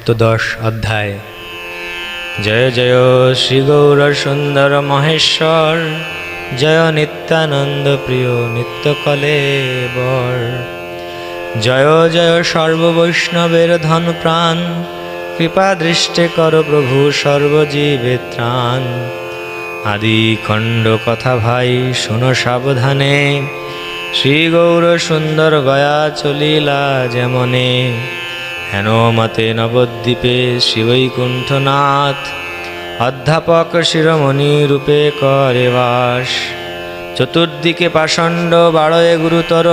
সপ্তদশ অধ্যায়। জয় জয় শ্রী গৌর সুন্দর মহেশ্বর, জয় নিত্যানন্দ প্রিয় নিত্য কলেবর। জয় জয় সর্ববৈষ্ণবের ধন প্রাণ, কৃপা দৃষ্টে কর প্রভু সর্বজীবে ত্রাণ। আদি খণ্ড কথা ভাই শোনো সাবধানে, শ্রী গৌর সুন্দর গয়া চলিলা যেমনে। হেন মতে নবদ্বীপে শ্রীবৈকুণ্ঠনাথ, অধ্যাপক শিরোমণি রূপে করে বাস। চতুর্দিকে পাষণ্ড বাড়য়ে গুরুতর,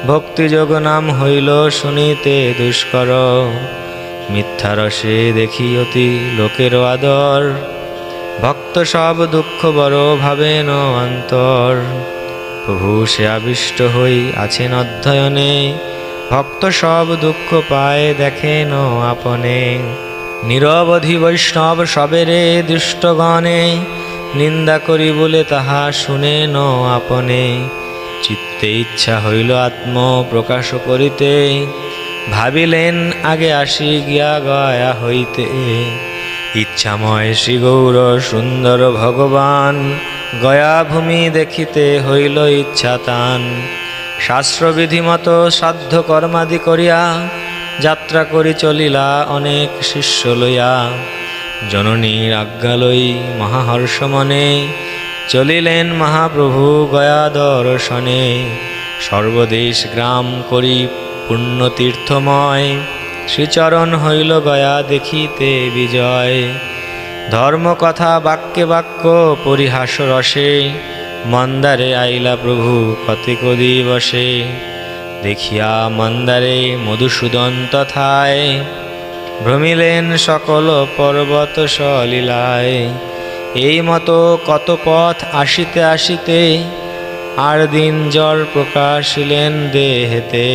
ভক্তিযোগ নাম হইল শুনিতে দুষ্কর। মিথ্যারসে দেখি অতি লোকের আদর, ভক্ত সব দুঃখ বড় ভাবেন অন্তর। প্রভু সে আবিষ্ট হই আছেন অধ্যয়নে, ভক্ত সব দুঃখ পায় দেখেন আপনে। নিরবধি বৈষ্ণব সবেরে দুষ্টগণে, নিন্দা করি বলে তাহা শুনেন আপনে। চিত্তে ইচ্ছা হইল আত্ম প্রকাশ করিতে, ভাবিলেন আগে আসি গিয়া গয়া হইতে। ইচ্ছাময় শ্রী গৌর সুন্দর ভগবান, গয়া ভূমি দেখিতে হইল ইচ্ছা তান। শাস্ত্রবিধি মতো শ্রাদ্ধ কর্মাদি করিয়া, যাত্রা করি চলিলা অনেক শিষ্য লইয়া। জননীর আজ্ঞা লই মহাহর্ষ মনে, চলিলেন মহাপ্রভু গয়া দর্শনে। সর্বদেশ গ্রাম করি পুণ্য তীর্থময়, শ্রীচরণ হইল গয়া দেখিতে বিজয়। ধর্মকথা বাক্যে বাক্য পরিহাস রসে, মন্দারে আইলা প্রভু কতিক দিবসে। দেখিয়া মন্দারে মধুসূদন তথায়, ভ্রমিলেন সকল পর্বত সলীলায়। এই মতো কত পথ আসিতে আসিতে, আর দিন জ্বর প্রকাশিলেন দেহেতে।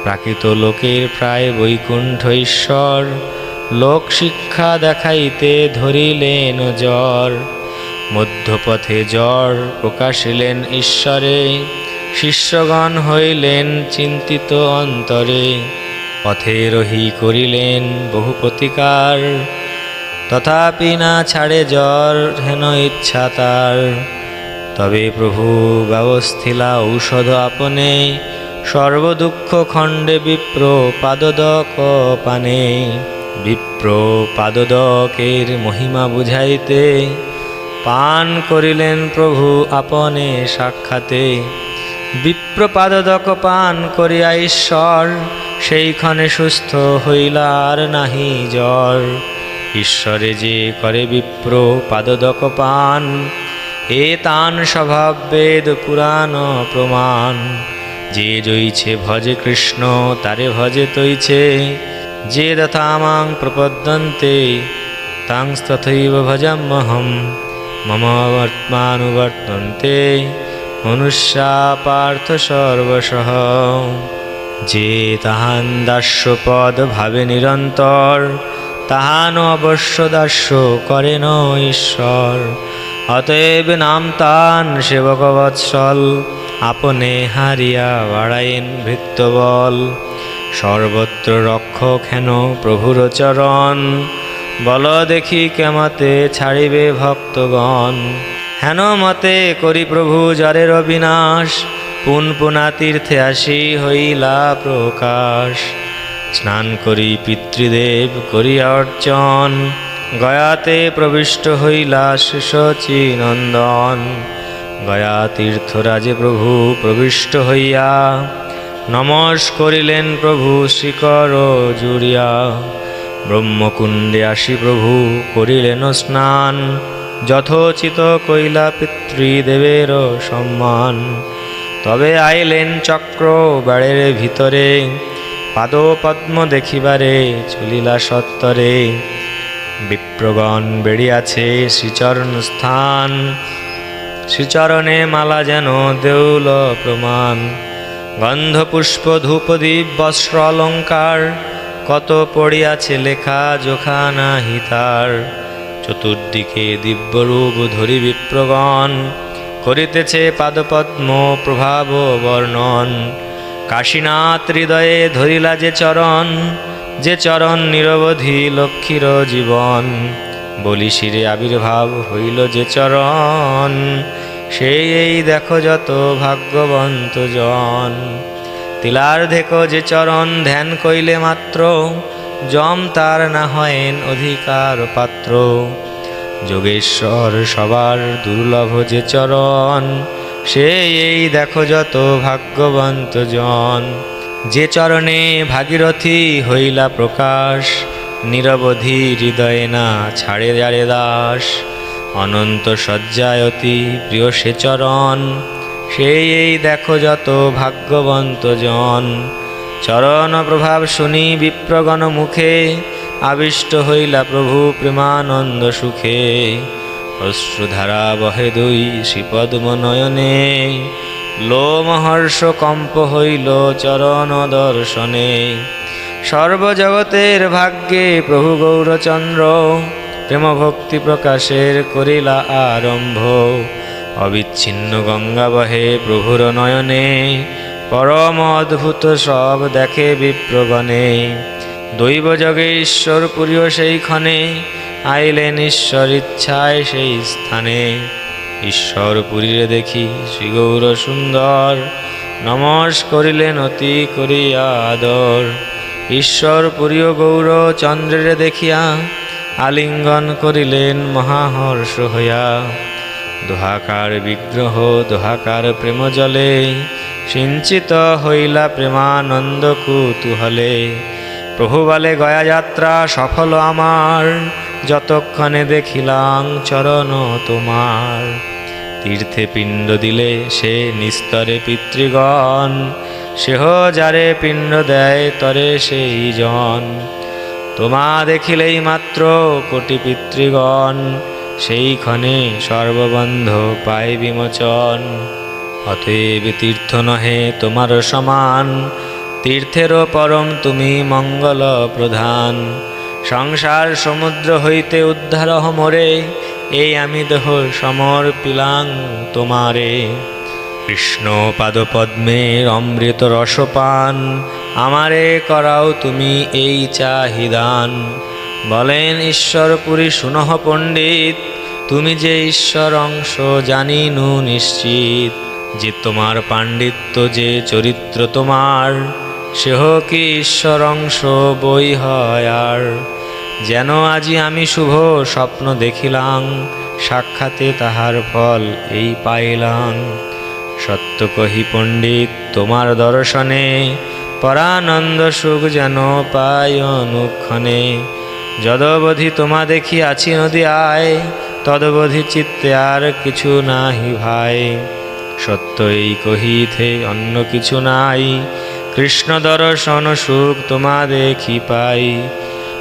প্রাকৃত লোকের প্রায় বৈকুণ্ঠ ঈশ্বর, লোক শিক্ষা দেখাইতে ধরিলেন জ্বর। মধ্যপথে জ্বর প্রকাশিলেন ঈশ্বরে, শিষ্যগণ হইলেন চিন্তিত অন্তরে। পথে রহি করিলেন বহু প্রতিকার, তথাপি না ছাড়ে জ্বর হেন ইচ্ছা তার। তবে প্রভু ব্যবস্থিলা ঔষধ আপনে, সর্বদুঃখ খণ্ডে বিপ্র পাদদক পানে। বিপ্র পাদদকের মহিমা বুঝাইতে, পান করিলেন প্রভু আপনে সাক্ষাতে। বিপ্র পাদদক পান করিয়া ঈশ্বর, সেইখানে সুস্থ হইলার নাহি জ্বর। ঈশ্বরে যে করে বিপ্র পাদদক পান, এ তান স্বভাব বেদ পুরাণ প্রমাণ। যে জইছে ভজে কৃষ্ণ তারে ভজে তৈছে, যে যথামাং প্রপদ্যন্তে তাং তথৈব ভজাম্যহম। মম বর্তমানুবর্তন্তে মনুষ্যা পার্থ সর্বশঃ। যে তাহান দাস্যপদ ভাবে নিরন্তর, তাহান অবশ্য দাস্য করেন ঈশ্বর। অতএব নাম তান সেবক বৎসল, আপনে হারিয়া বাড়ায়েন ভৃত্যবল। সর্বত্র রক্ষক হেন প্রভুর চরণ, বল দেখি কেমতে ছাড়িবে ভক্তগণ। হেন মতে করি প্রভু জ্বরের বিনাশ, পুন পুনা তীর্থে আসি হইলা প্রকাশ। স্নান করি পিতৃদেব করিয়া অর্চন, গয়াতে প্রবিষ্ট হইলা শচী নন্দন। গয়া তীর্থরাজে প্রভু প্রবিষ্ট হইয়া, নমস্ করিলেন প্রভু শিকর জুড়িয়া। ব্রহ্মকুণ্ডে আসি প্রভু করিলেন স্নান, যথোচিত কইলা পিতৃদেবের সম্মান। তবে আইলেন চক্র বাড়ের ভিতরে, পাদ পদ্ম দেখিবারে চলিলা সত্তরে। বিপ্রগণ বেড়িয়াছে শ্রীচরণ স্থান, শ্রীচরণে মালা যেন দেউল প্রমাণ। গন্ধ পুষ্প ধূপদীপ বস্ত্র অলঙ্কার, কত পড়িয়াছে লেখা জোখা নাহি তার। চতুর্দিকে দিব্যরূপ ধরি বিপ্রগণ, করিতেছে পাদপদ্ম প্রভাব বর্ণন। কাশীনাথ হৃদয়ে ধরিলা যে চরণ, যে চরণ নিরবধি লক্ষ্মীর জীবন, বলি শিরে আবির্ভাব হইল যে চরণ, সেই এই দেখো যত ভাগ্যবন্ত জন। তিলার দেখো যে চরণ ধ্যান কইলে মাত্র, যম তার না হয়েন অধিকার পাত্র। যোগেশ্বর সবার দুর্লভ যে চরণ, সেই এই দেখো যত ভাগ্যবন্ত জন। যে চরণে ভাগীরথী হইলা প্রকাশ, নিরবধি হৃদয়ে না ছাড়ে যারে দাস। অনন্ত শয্যায় অতি প্রিয় সে চরণ, সেই এই দেখো যত ভাগ্যবন্ত জন। চরণ প্রভাব শুনি বিপ্রগণ মুখে, আবিষ্ট হইলা প্রভু প্রেমানন্দ সুখে। অশ্রুধারা বহে দুই শ্রীপদ্ম নয়নে, লোমহর্ষ কম্প হইল চরণ দর্শনে। সর্বজগতের ভাগ্যে প্রভু গৌরচন্দ্র, প্রেম ভক্তি প্রকাশের করিলা আরম্ভ। অবিচ্ছিন্ন গঙ্গা বহে প্রভুর নয়নে, পরম অদ্ভুত সব দেখে বিপ্রগণে। দৈব যোগে ঈশ্বর পুরীয় সেইক্ষণে, আইলেন ঈশ্বর ইচ্ছায় সেই স্থানে। ঈশ্বর পুরীরে দেখি শ্রী গৌর সুন্দর, নমস্ করিলেন অতি করিয়া আদর। ঈশ্বর পুরীয় গৌর চন্দ্রের দেখিয়া, আলিঙ্গন করিলেন মহাহর্ষ হইয়া। দোহাকার বিগ্রহ দোহাকার প্রেম জলে, সিঞ্চিত হইলা প্রেমানন্দ কুতূহলে। প্রভু বলে গয়া যাত্রা সফল আমার, যতক্ষণে দেখিলাম চরণ তোমার। তীর্থে পিণ্ড দিলে সে নিস্তরে পিতৃগণ, সেহ যারে পিণ্ড দেয় তরে সেই জন। তোমা দেখিলেই মাত্র কোটি পিতৃগণ, সেইক্ষণে সর্ববন্ধ পায় বিমোচন। অতএব তীর্থ নহে তোমার সমান, তীর্থেরও পরম তুমি মঙ্গল প্রধান। সংসার সমুদ্র হইতে উদ্ধার মোরে, এই আমি দেহ সমর্পিলাং তোমারে। কৃষ্ণ পাদপদ্মের অমৃত রসপান, আমারে করাও তুমি এই চাহিদান। বলেন ঈশ্বর পুরী শুনহ পণ্ডিত, তুমি যে ঈশ্বর অংশ জানিনু নিশ্চিত। যে তোমার পাণ্ডিত্য যে চরিত্র তোমার, সেহ কি ঈশ্বর অংশ বই হয় আর। যেন আজি আমি শুভ স্বপ্ন দেখিলাম, সাক্ষাতে তাহার ফল এই পাইলাম। সত্য কহি পণ্ডিত তোমার দর্শনে, পরানন্দ সুখ যেন পাই অনুক্ষণে। যদবধি তোমা দেখি আছি নদী আয়, তদবধি চিত্তে আর কিছু নাহি ভাই। সত্য এই কহিতে অন্য কিছু নাই, কৃষ্ণ দর্শন সুখ তোমা দেখি পাই।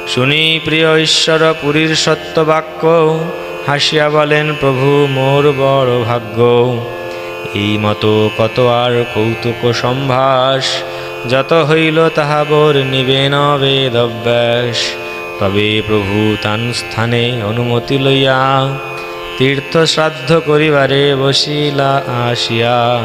শুনি প্রিয় ঈশ্বর পুরীর সত্য বাক্য, হাসিয়া বলেন প্রভু মোর বড় ভাগ্য। এই মতো কত আর কৌতুক সম্ভাস, যত হইল তাহা বর্ণিবেন বেদব্যাস। তবে প্রভু তান স্থানে অনুমতি লইয়া, তীর্থ শ্রাদ্ধ করিবারে বসিলা আসিয়া।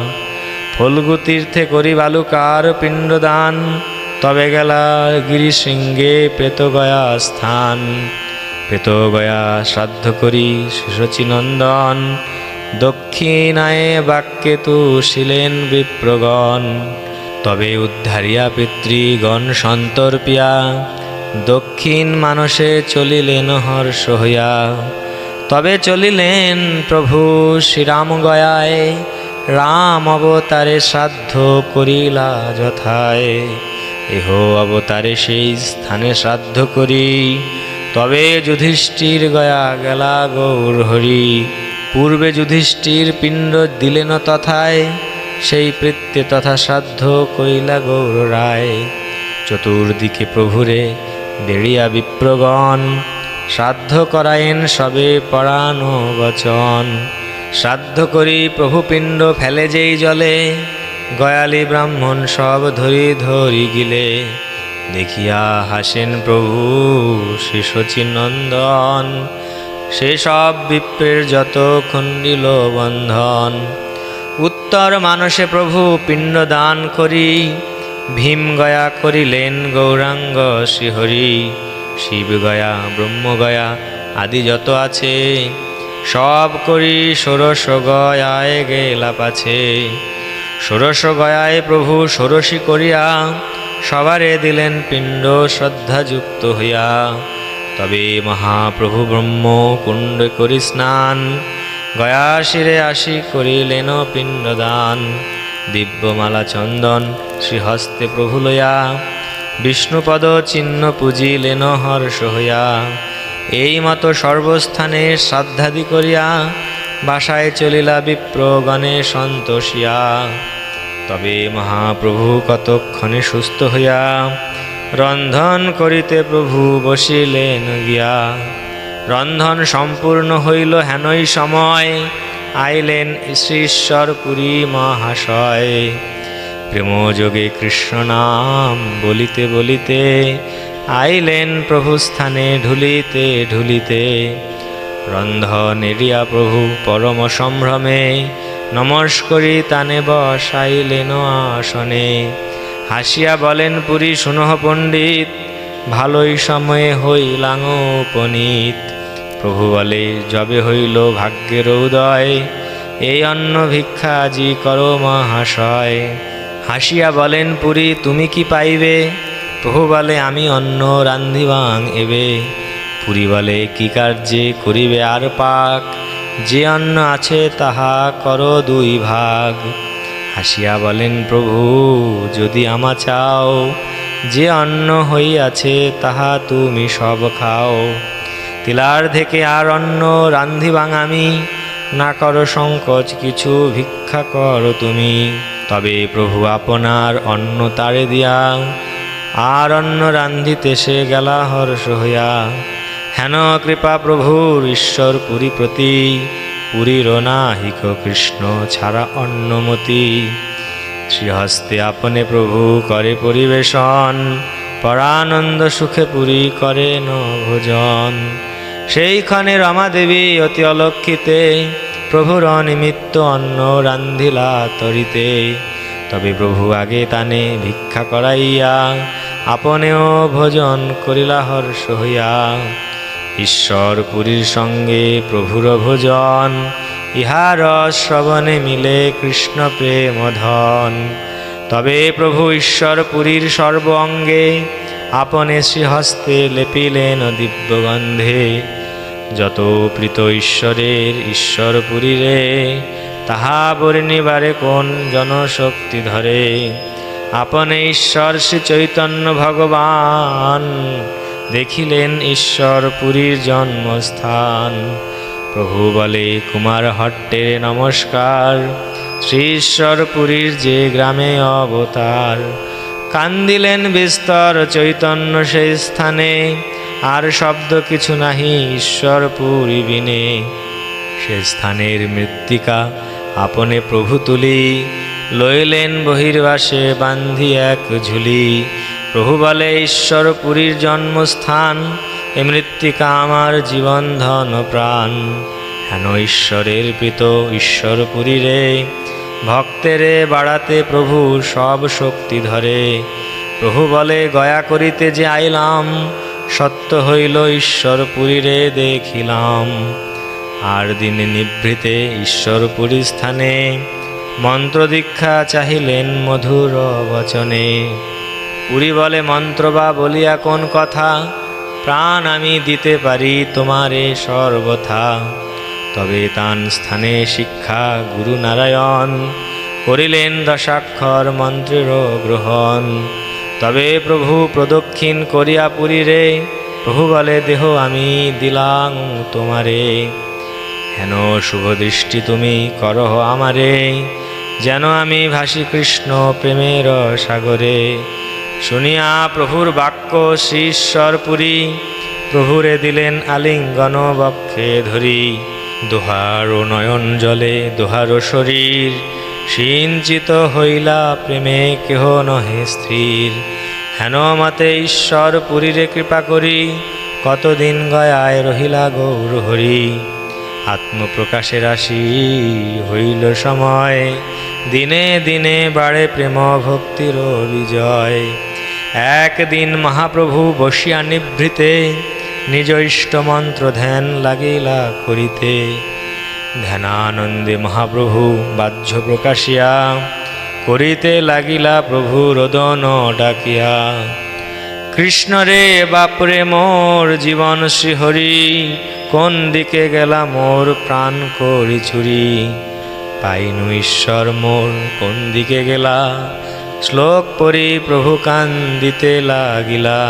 ফল্গু তীর্থে করি বালুকার পিণ্ডদান, তবে গেলা গিরিশৃঙ্গে পেতগয়া স্থান। পেতগয়া শ্রাদ্ধ করি শচীনন্দন, দক্ষিণায় বাক্যে তুষিলেন বিপ্রগণ। তবে উদ্ধারিয়া পিতৃগণ সন্তর্পিয়া, দক্ষিণ মানসে চলিলেন হর্ষ হইয়া। তবে চলিলেন প্রভু শ্রীরাম গয়ায়, রাম অবতারে শ্রাদ্ধ করিলা যথায়। এহ অবতারে সেই স্থানে শ্রাদ্ধ করি, তবে যুধিষ্ঠির গয়া গেলা গৌর হরি। পূর্বে যুধিষ্ঠির পিণ্ড দিলেন তথায়, সেই প্রত্যে তথা শ্রাদ্ধ কইলা গৌর রায়। চতুর্দিকে প্রভুরে বেড়িয়া বিপ্রগণ, শ্রাদ্ধ করায়েন সবে পড়ানো বচন। শ্রাদ্ধ করি প্রভু পিণ্ড ফেলে যেই জলে, গয়ালি ব্রাহ্মণ সব ধরি ধরি গিলে। দেখিয়া হাসেন প্রভু শ্রী শচীনন্দন, সে সব বিপ্রের যত খণ্ডিল বন্ধন। উত্তর মানসে প্রভু পিণ্ড দান করি, ভীম গয়া করিলেন গৌরাঙ্গ শ্রীহরি, শিব গয়া ব্রহ্ম গয়া আদি যত আছে, সব করি ষোড়শ গয়ায় গেলা পাছে। ষোড়শ গয়ায় প্রভু ষোড়শী করিয়া, সবারে দিলেন পিণ্ড শ্রদ্ধাযুক্ত হইয়া। তবে মহাপ্রভু ব্রহ্ম কুণ্ডে করি স্নান, গয়া শিরে আসি করিলেন পিণ্ডদান। দিব্যমালা চন্দন শ্রীহস্তে প্রভু লইয়া, বিষ্ণুপদ চিহ্ন পূজিলেন হর্ষ হইয়া। এই মতো সর্বস্থানে শ্রাদ্ধাদি করিয়া, বাসায় চলিলা বিপ্রগণে সন্তোষিয়া। তবে মহাপ্রভু কতক্ষণে সুস্থ হইয়া, রন্ধন করিতে প্রভু বসিলেন গিয়া। রন্ধন সম্পূর্ণ হইল হেনই সময়, আইলেন শ্রী ঈশ্বরপুরী মহাশয়। প্রেমযোগে কৃষ্ণ নাম বলিতে বলিতে, আইলেন প্রভু স্থানে ঢুলিতে ঢুলিতে। রন্ধন এরিয়া প্রভু পরম সম্ভ্রমে, নমস্করি তানে বসাইলেন আসনে। হাসিয়া বলেন পুরী শুনহ পণ্ডিত, ভালোই সময়ে হইলাং উপনীত। প্রভু বলে যবে হইল ভাগ্যের উদয়, এই অন্ন ভিক্ষা আজি করো মহাশয়। হাসিয়া বলেন পুরী তুমি কি পাইবে? প্রভু বলে আমি অন্ন রান্ধিবাং এবে। পুরী বলে কি কার্যে করিবে আর পাক, যে অন্ন আছে তাহা করো দুই ভাগ। হাসিয়া বলেন প্রভু যদি আমা চাও, যে অন্ন হইয়াছে তাহা তুমি সব খাও। তিলার থেকে আর অন্ন রান্ধিবাং আমি, না করো সংকোচ কিছু ভিক্ষা করো তুমি। তবে প্রভু আপনার অন্ন তারে দিয়া, আর অন্ন রান্ধিতে সে গেলা হর্ষ হইয়া। হেন কৃপা প্রভুর ঈশ্বর পুরী প্রতি, পুরীর নাহিক কৃষ্ণ ছাড়া অন্নমতি। শ্রীহস্তে আপনে প্রভু করে পরিবেশন, পরানন্দ সুখে পুরী করেন ভোজন। সেইখানে রমা দেবী অতি অলক্ষিতে, প্রভুর নিমিত্ত অন্ন রান্ধিলা তরিতে। তবে প্রভু আগে তানে ভিক্ষা করাইয়া, আপনেও ভোজন করিলা হর্ষ হইয়া। ঈশ্বর পুরীর সঙ্গে প্রভুর ভোজন, ইহার শ্রবণে মিলে কৃষ্ণ প্রেম ধন। তবে প্রভু ঈশ্বর পুরীর সর্ব অঙ্গে, আপনে শ্রীহস্তে লেপিলেন দিব্যগন্ধে। যত প্রীত ঈশ্বরের ঈশ্বর পুরীরে, তাহা বর্ণিবারে কোন জনশক্তি ধরে। আপনে ঈশ্বর শ্রী চৈতন্য ভগবান, দেখিলেন ঈশ্বর পুরীর জন্মস্থান। প্রভু বলে কুমার হট্টে নমস্কার, শ্রী ঈশ্বর পুরীর যে গ্রামে অবতার। কান্দিলেন বিস্তর চৈতন্য সেই স্থানে, আর শব্দ কিছু নাহি ঈশ্বর পুরী বিনে। সে স্থানের মৃত্তিকা আপনে প্রভু তুলি, লইলেন বহির্বাসে বান্ধি এক ঝুলি। প্রভু বলে ঈশ্বর পুরীর জন্মস্থান, এ মৃত্তিকা আমার জীবন ধন প্রাণ। হেন ঈশ্বরের প্রীত ঈশ্বর পুরীরে, ভক্তেরে বাড়াতে প্রভু সব শক্তি ধরে। প্রভু বলে গয়া করিতে যে আইলাম, সত্য হইল ঈশ্বর পুরীরে দেখিলাম। আর দিনে নিভৃতে ঈশ্বর পুরী স্থানে, মন্ত্র দীক্ষা চাহিলেন মধুর বচনে। পুরী বলে মন্ত্র বা বলিয়া কোন কথা, প্রাণ আমি দিতে পারি তোমারে সর্বথা। তবে তান স্থানে শিক্ষা গুরু নারায়ণ, করিলেন দশাক্ষর মন্ত্রের গ্রহণ। তবে প্রভু প্রদক্ষিণ করিয়া পুরীরে, প্রভু বলে দেহ আমি দিলাম তোমারে। হেন শুভ দৃষ্টি তুমি করহ আমারে, যেন আমি ভাসি কৃষ্ণ প্রেমের সাগরে। শুনিয়া প্রভুর বাক্য শ্রী ঈশ্বর পুরী, প্রভুরে দিলেন আলিঙ্গন বক্ষে ধরি। দোহার নয়ন জলে দোহার শরীর, সিঞ্চিত হইলা প্রেমে কেহ নহে স্থির। হেন মতে ঈশ্বর পুরীরে কৃপা করি, কতদিন গয়ায় রহিলা গৌর হরি। আত্মপ্রকাশের রাশি হইল সময়, দিনে দিনে বাড়ে প্রেম ভক্তির বিজয়। একদিন মহাপ্রভু বসিয়া নিভৃতে নিজ ইষ্ট মন্ত্র ধ্যান লাগিলা করিতে। ধ্যানানন্দে মহাপ্রভু বাহ্য প্রকাশিয়া করিতে লাগিলা প্রভু রোদন ডাকিয়া। কৃষ্ণ রে বাপরে মোর জীবন শ্রীহরি, কোন দিকে গেলা মোর প্রাণ করি চুরি। পাইনু ঈশ্বর মোর কোন দিকে গেলা, শ্লোক পড়ি প্রভু কান্দিতে লাগিলা।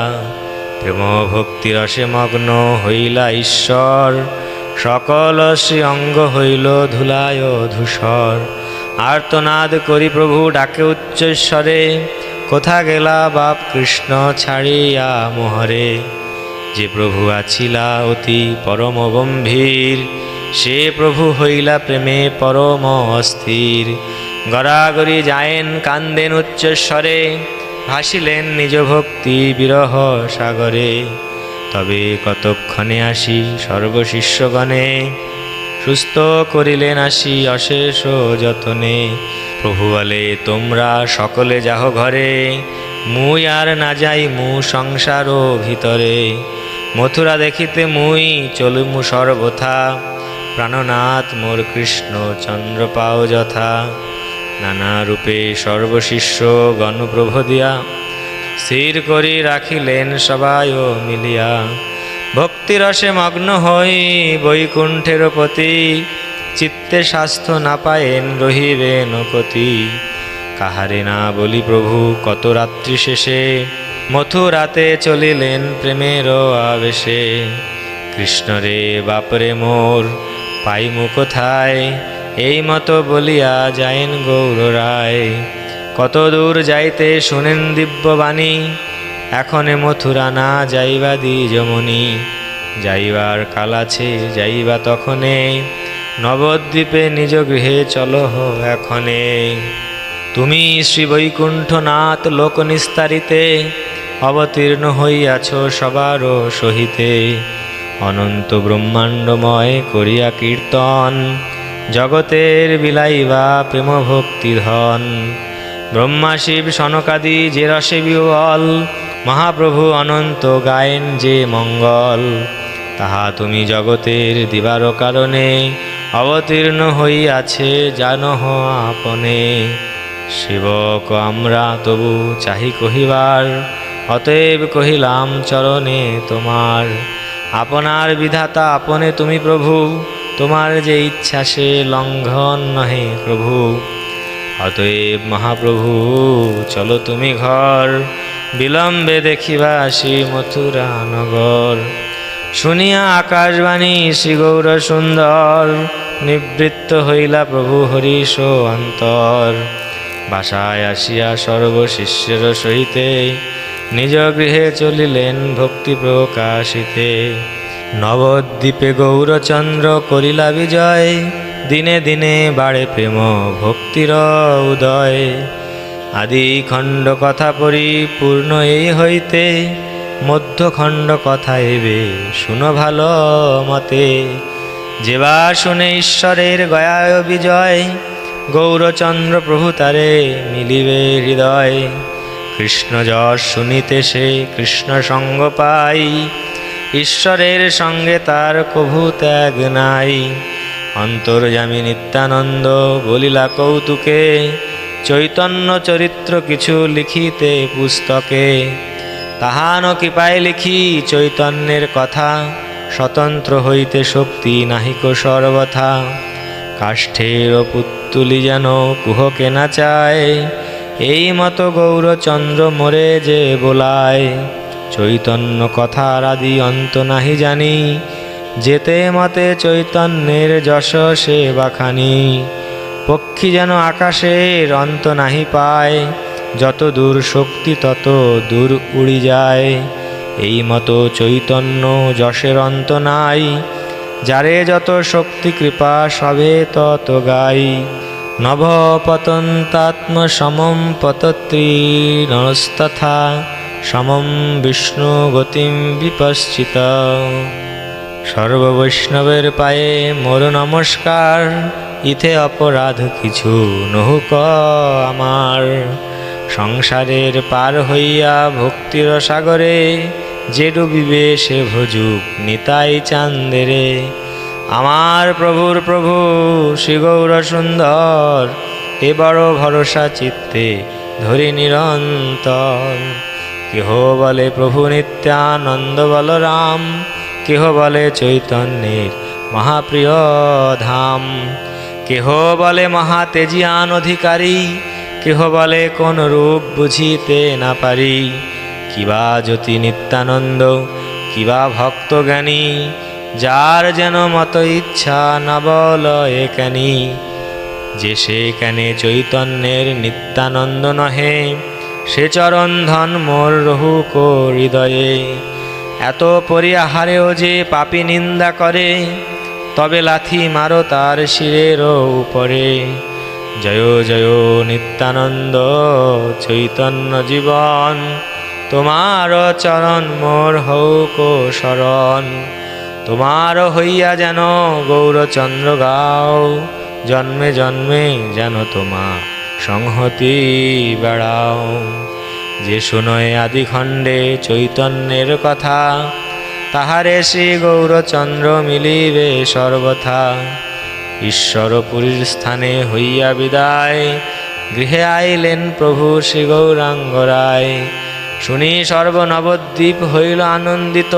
প্রেম ভক্তি রসে মগ্ন হইলা ঈশ্বর, সকল শ্রী অঙ্গ হইল ধুলায় ধূসর। আর্তনাদ করি প্রভু ডাকে উচ্চস্বরে, কোথা গেলা বাপ কৃষ্ণ ছাড়িয়া মোহরে। যে প্রভু আছিলা অতি পরম গম্ভীর, সে প্রভু হইলা প্রেমে পরম অস্থির। গড়াগড়ি যায়েন কান্দেন উচ্চস্বরে, ভাসিলেন নিজ ভক্তি বিরহ সাগরে। তবে কতক্ষণে আসি সর্বশিষ্যগণে, সুস্থ করিলেন আসি অশেষ যতনে। প্রভু বলে তোমরা সকলে যাহ ঘরে, মুই আর না যাই মু সংসার ভিতরে। মথুরা দেখিতে মুই চলমু সর্বথা, প্রাণনাথ মোর কৃষ্ণ চন্দ্র পাও যথা। নানা রূপে সর্বশিষ্য গণপ্রভ দিয়া, স্থির করি রাখিলেন সবাই মিলিয়া। ভক্তিরসে মগ্ন হই বৈকুণ্ঠের পতি, চিত্তে স্বাস্থ্য না পায়েন রহিবেন কতি। কাহারে না বলি প্রভু কত রাত্রি শেষে, মথুরাতে চলিলেন প্রেমের আবেশে। কৃষ্ণরে বাপরে মোর পাইমু কোথায়, এই মতো বলিয়া যায়েন গৌর রায়। কত দূর যাইতে শুনেন দিব্যবাণী, এখনে মথুরা না যাইবা দ্বিজমণি। যাইবার কাল আছে যাইবা তখনে, নবদ্বীপে নিজ গৃহে চলহ এখনে। তুমি শ্রী বৈকুণ্ঠনাথ লোক নিস্তারিতে, অবতীর্ণ হইয়াছ সবার সহিতে। অনন্ত ব্রহ্মাণ্ডময় করিয়া কীর্তন, জগতের বিলাইবা প্রেম ভক্তি ধন। ব্রহ্মা শিব সনকাদি যে রসে বিহ্বল, মহাপ্রভু অনন্ত গায়েন যে মঙ্গল। তাহা তুমি জগতের দিবার কারণে, অবতীর্ণ হইয়াছে জানহ আপনে। সেবক আমরা তবু চাহি কহিবার, অতএব কহিলাম চরণে তোমার। আপনার বিধাতা আপনে তুমি প্রভু, তোমার যে ইচ্ছা সে লঙ্ঘন নহে প্রভু। অতএব মহাপ্রভু চলো তুমি ঘর, বিলম্বে দেখিবা আসি মথুরা নগর। শুনিয়া আকাশবাণী শ্রী গৌর সুন্দর, নিবৃত্ত হইলা প্রভু হরিষ অন্তর। বাসায় আসিয়া সর্বশিষ্যের সহিতে, নিজ গৃহে চলিলেন ভক্তি প্রকাশিতে। নবদ্বীপে গৌরচন্দ্র করিলা বিজয়, দিনে দিনে বাড়ে প্রেম ভক্তির উদয়। আদি খণ্ড কথা পরিপূর্ণ এই হইতে, মধ্যখণ্ড কথা এবে শুনো ভালো মতে। যেবা শুনে ঈশ্বরের গয়ায় বিজয়, গৌরচন্দ্র প্রভু তারে মিলিবে হৃদয়। কৃষ্ণ যশ শুনিতে সে কৃষ্ণ সঙ্গ পাই, ঈশ্বরের সঙ্গে তার কভু ত্যাগ নাই। অন্তর্যামী নিত্যানন্দ বলিলা কৌতুকে, চৈতন্য চরিত্র কিছু লিখিতে পুস্তকে। তাহান কৃপায় লিখি চৈতন্যের কথা, স্বতন্ত্র হইতে শক্তি নাহিক সর্বথা। কাষ্ঠের পুত্তুলি যেন কুহকে না চায়, এই মতো গৌরচন্দ্র মোরে যে বোলায়। চৈতন্য কথার আদি অন্ত নাহি জানি, যেতে মতে চৈতন্যের যশ সে বাখানি। পক্ষী যেন আকাশের অন্ত নাহি পায়, যত দূর শক্তি তত দূর উড়ি যায়। এই মতো চৈতন্য যশের অন্ত নাই, যারে যত শক্তি কৃপা সবে তত গাই। নভ পতন্তাত্ম সমম পতত্রী নরস্তথা, সমম বিষ্ণু গতিম বিপশ্চিত। সর্ববৈষ্ণবের পায়ে মোর নমস্কার, ইথে অপরাধ কিছু নহুক আমার। সংসারের পার হইয়া ভক্তির সাগরে, যে ডুবিবে সে ভজুক নিতাই চান্দেরে। আমার প্রভুর প্রভু শ্রী গৌর সুন্দর, এ বড় ভরসা চিত্তে ধরি নিরন্তর। কেহ বলে প্রভু নিত্যানন্দ বলরাম, কেহ বলে চৈতন্যের মহাপ্রিয় ধাম। কেহ বলে মহাতেজিয়ান অধিকারী, কেহ বলে কোন রূপ বুঝিতে না পারি। কিবা জ্যোতি নিত্যানন্দ, কিবা ভক্ত জ্ঞানী, যার যেন মত ইচ্ছা না বল একানি। যে সে কেনে চৈতন্যের নিত্যানন্দ নহে, সে চরণ ধন মোর রহুক হৃদয়ে। এত পরিহারেও যে পাপী নিন্দা করে, তবে লাথি মারো তার শিরের উপরে। জয় জয় নিত্যানন্দ চৈতন্য জীবন, তোমার চরণ মোর হৌক শরণ। তোমার হইয়া যেন গৌরচন্দ্র গাও, জন্মে জন্মে যেন তোমা সংহতি বেড়াও। যে শুনয় আদিখণ্ডে চৈতন্যের কথা, তাহারে শ্রী গৌরচন্দ্র মিলিবে সর্বথা। ঈশ্বরপুরীর স্থানে হইয়া বিদায়, গৃহে আইলেন প্রভু শ্রী গৌরাঙ্গ রায়। শুনি সর্বনবদ্বীপ হইল আনন্দিত,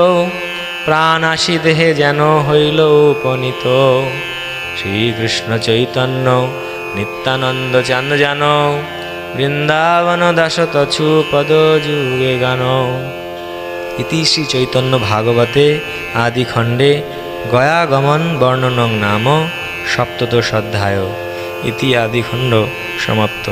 প্রাণ আসি দেহে যেন হইল উপনীত। শ্রীকৃষ্ণ চৈতন্য নিত্যানন্দ চান্দ জান, বৃন্দাবন দাস তছু পদ যুগে গান। ইতি শ্রী চৈতন্য ভাগবতে আদিখণ্ডে গয়াগমন বর্ণনং নাম সপ্তদশ অধ্যায়। ইতি আদিখণ্ড সমাপ্ত।